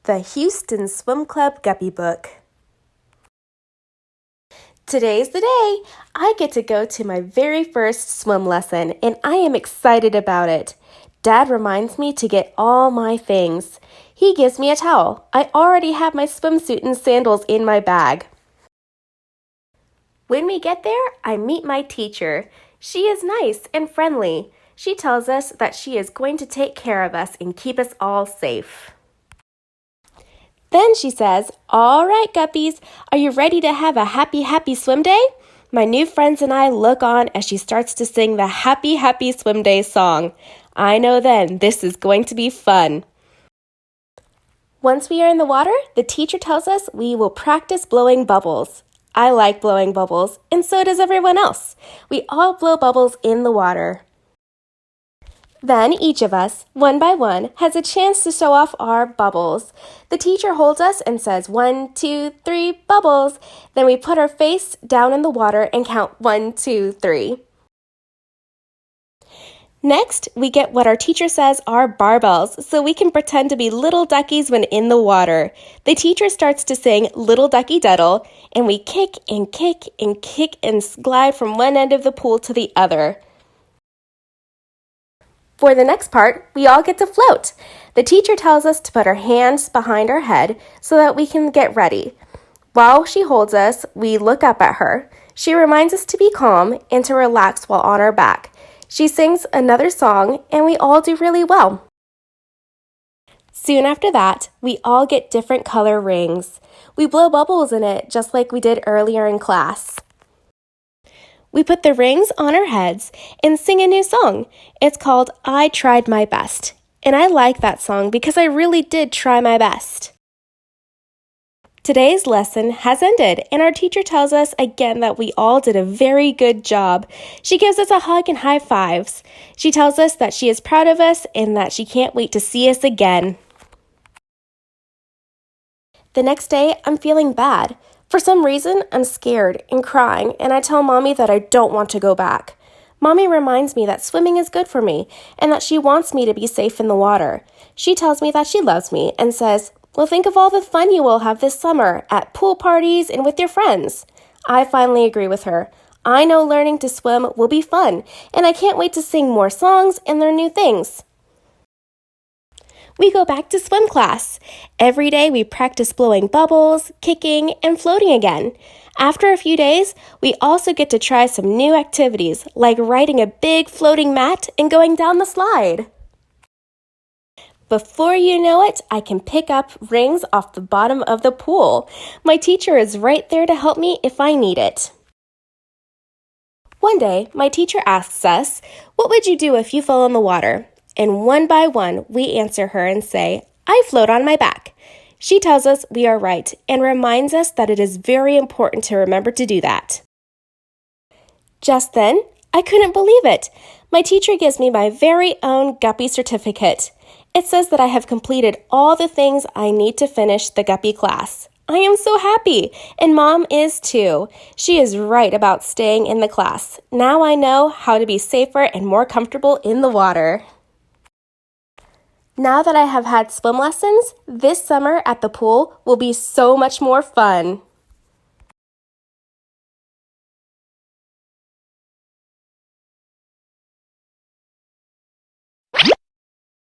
The Houston Swim Club Guppy Book. Today's the day! I get to go to my very first swim lesson, and I am excited about it. Dad reminds me to get all my things. He gives me a towel. I already have my swimsuit and sandals in my bag. When we get there, I meet my teacher. She is nice and friendly. She tells us that she is going to take care of us and keep us all safe. Then she says, "All right, guppies, are you ready to have a happy swim day?" My new friends and I look on as she starts to sing the happy swim day song. I know then this is going to be fun. Once we are in the water, the teacher tells us we will practice blowing bubbles. I like blowing bubbles, and so does everyone else. We all blow bubbles in the water. Then each of us, one by one, has a chance to show off our bubbles. The teacher holds us and says, 1, 2, 3, bubbles. Then we put our face down in the water and count 1, 2, 3. Next, we get what our teacher says are barbells, so we can pretend to be little duckies when in the water. The teacher starts to sing Little Ducky Diddle, and we kick and kick and kick and glide from one end of the pool to the other. For the next part, we all get to float. The teacher tells us to put our hands behind our head so that we can get ready. While she holds us, we look up at her. She reminds us to be calm and to relax while on our back. She sings another song, and we all do really well. Soon after that, we all get different color rings. We blow bubbles in it just like we did earlier in class. We put the rings on our heads and sing a new song. It's called I Tried My Best, and I like that song because I really did try my best. Today's lesson has ended, and our teacher tells us again that we all did a very good job. She gives us a hug and high fives. She tells us that she is proud of us and that she can't wait to see us again. The next day, I'm feeling bad. For some reason, I'm scared and crying, and I tell Mommy that I don't want to go back. Mommy reminds me that swimming is good for me and that she wants me to be safe in the water. She tells me that she loves me and says, "Well, think of all the fun you will have this summer at pool parties and with your friends." I finally agree with her. I know learning to swim will be fun, and I can't wait to sing more songs and learn new things. We go back to swim class. Every day we practice blowing bubbles, kicking, and floating again. After a few days, we also get to try some new activities like riding a big floating mat and going down the slide. Before you know it, I can pick up rings off the bottom of the pool. My teacher is right there to help me if I need it. One day, my teacher asks us, "What would you do if you fell in the water?" And one by one, we answer her and say, "I float on my back." She tells us we are right and reminds us that it is very important to remember to do that. Just then, I couldn't believe it. My teacher gives me my very own Guppy certificate. It says that I have completed all the things I need to finish the Guppy class. I am so happy, and Mom is too. She is right about staying in the class. Now I know how to be safer and more comfortable in the water. Now that I have had swim lessons, this summer at the pool will be so much more fun.